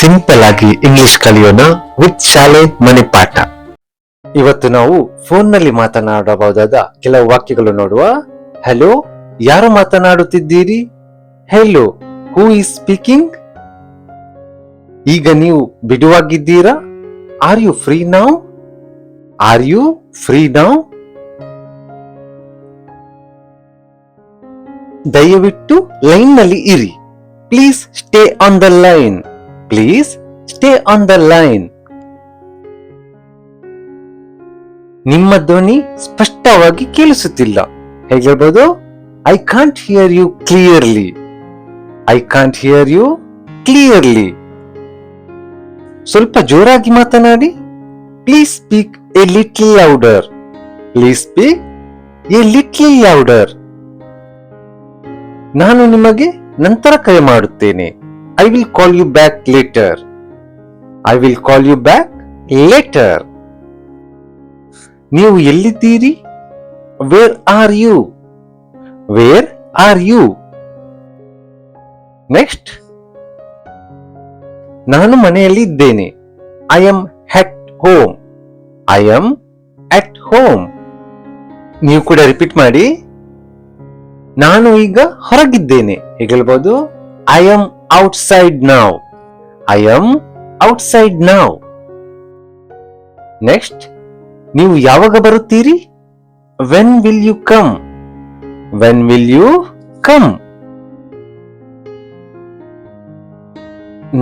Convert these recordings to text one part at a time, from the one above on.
Simple ಆಗಿ English ಕಲಿಯೋಣ with ಶಾಲೆ ಮನೆ ಪಾಠ. ಇವತ್ತು ನಾವು ಫೋನ್ ನಲ್ಲಿ ಮಾತನಾಡಬಹುದಾದ ಕೆಲವು ವಾಕ್ಯಗಳು ನೋಡುವ. ಹಲೋ, ಯಾರು ಮಾತನಾಡುತ್ತಿದ್ದೀರಿ? Hello, who is speaking? ಈಗ ನೀವು ಬಿಡುವಾಗಿದ್ದೀರಾ? Are you free now? Are you free now? ದಯವಿಟ್ಟು ಲೈನ್ ನಲ್ಲಿ ಇರಿ. Please stay on the line. Please stay on the line. ನಿಮ್ಮ ಧ್ವನಿ ಸ್ಪಷ್ಟವಾಗಿ ಕೇಳಿಸುತ್ತಿಲ್ಲ. ಹೇಗೆ ಹೇಳ್ಬೋದು? I can't hear you clearly. I can't hear you clearly. ಸ್ವಲ್ಪ ಜೋರಾಗಿ ಮಾತನಾಡಿ. Please speak a little louder. Please speak a little louder. ನಾನು ನಿಮಗೆ ನಂತರ ಕರೆ ಮಾಡುತ್ತೇನೆ. I will call you back later. I will call you back later. ನೀವು ಎಲ್ಲಿದ್ದೀರಿ? Where are you? Where are you? Next, ನಾನು ಮನೆಯಲ್ಲಿ ಇದ್ದೇನೆ. I am at home. I am at home. ನೀವು ಕೂಡ ರಿಪೀಟ್ ಮಾಡಿ. ನಾನು ಈಗ ಹೊರಗಿದ್ದೇನೆ. ಹೇಗೆ ಹೇಳ್ಬೋದು? I am outside now. I am outside now. Next, ನೀವು ಯಾವಾಗ ಬರುತ್ತೀರಿ? When will you come? When will you come?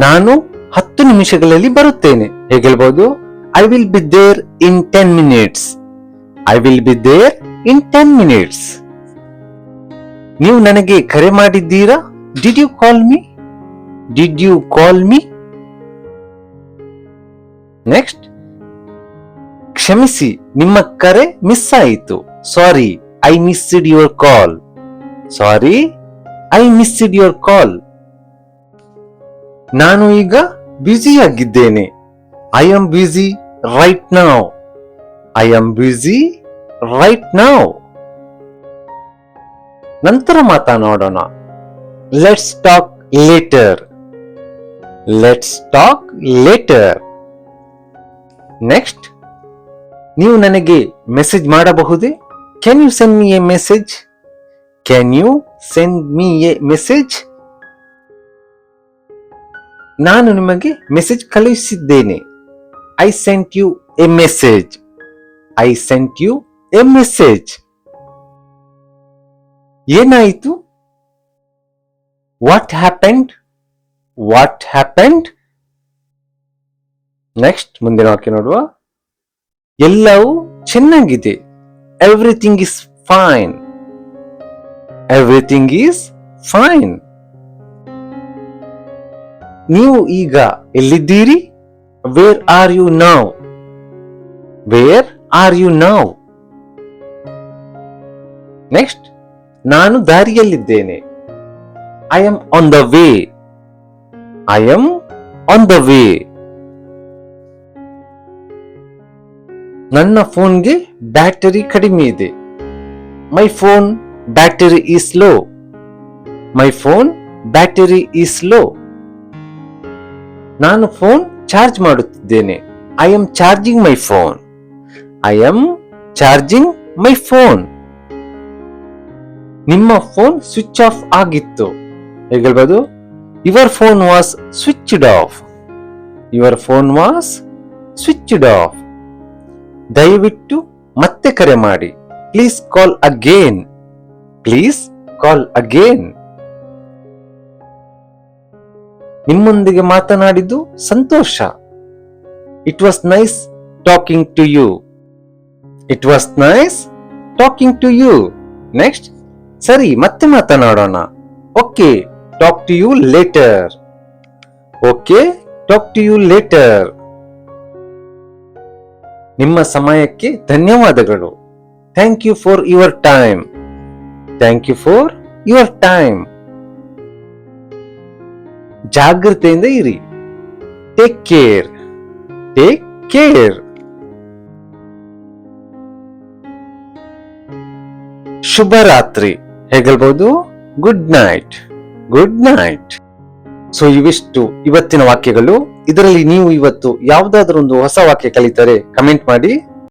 ನಾನು 10 ನಿಮಿಷಗಳಲ್ಲಿ ಬರುತ್ತೇನೆ. ಹೇಗೆ ಹೇಳ್ಬೋದು? I will be there in 10 minutes. I will be there in 10 minutes. ನೀವು ನನಗೆ ಕರೆ ಮಾಡಿದ್ದೀರಾ? Did you call me? Did you call me? Next, ಕ್ಷಮಿಸಿ, ನಿಮ್ಮ ಕರೆ ಮಿಸ್ ಆಯಿತು. Sorry, I missed your call. Sorry, I missed your call. ನಾನು ಈಗ ಬ್ಯುಸಿ ಆಗಿದ್ದೇನೆ. I am busy right now. I am busy right now. ನಂತರ ಮಾತನಾಡೋಣ. Let's talk later. Let's talk later. Next, ನೀವು ನನಗೆ ಮೆಸೇಜ್ ಮಾಡಬಹುದೇ? Can you send me a message? Can you send me a message? ನಾನು ನಿಮಗೆ message ಕಳುಹಿಸಿದ್ದೇನೆ. I sent you a message. I sent you a message. ಏನಾಯಿತು? What happened? What happened? Next, ಮುಂದಿನ ವಾಕ್ಯ ನೋಡುವ. ಎಲ್ಲವೂ ಚೆನ್ನಾಗಿದೆ. Everything is fine. Everything is fine. ನೀವು ಈಗ ಎಲ್ಲಿದ್ದೀರಿ? Where are you now? Where are you now? Next, ನಾನು ದಾರಿಯಲ್ಲಿದ್ದೇನೆ. I am on the way. I am on the way. ನನ್ನ ಫೋನ್ಗೆ ಬ್ಯಾಟರಿ ಕಡಿಮೆ ಇದೆ. My phone battery is low. My phone battery is low. ನಾನು ಫೋನ್ ಚಾರ್ಜ್ ಮಾಡುತ್ತಿದ್ದೇನೆ. I am charging my phone. I am charging my phone. ನಿಮ್ಮ phone switch off ಆಗಿತ್ತು. ಹೇಗೆ ಹೇಳ್ಬೋದು? Your phone was switched off. Your phone was switched off. ದಯವಿಟ್ಟು ಮತ್ತೆ ಕರೆ ಮಾಡಿ. Please call again. Please call again. ನಿಮ್ಮೊಂದಿಗೆ ಮಾತನಾಡಿದ್ದು ಸಂತೋಷ. It was nice talking to you. It was nice talking to you. Next, ಸರಿ, ಮತ್ತೆ ಮಾತನಾಡೋಣ. Okay, talk to you litre. Okay, talk to you later. ನಿಮ್ಮ ಸಮಯಕ್ಕೆ ಧನ್ಯವಾದಗಳು. Thank you for your time. Thank you for your time. ಜಾಗ್ರತೆಯಿಂದ ಇರಿ. Take care. Take care. ಶುಭರಾತ್ರಿ. ಹೇಗೆ ಹೇಳ್ಬೋದು? Good night. Good night. So ಇವಿಷ್ಟು ಇವತ್ತಿನ ವಾಕ್ಯಗಳು. ಇದರಲ್ಲಿ ನೀವು ಇವತ್ತು ಯಾವುದಾದ್ರೂ ಒಂದು ಹೊಸ ವಾಕ್ಯ ಕಲಿತರೆ ಕಮೆಂಟ್ ಮಾಡಿ.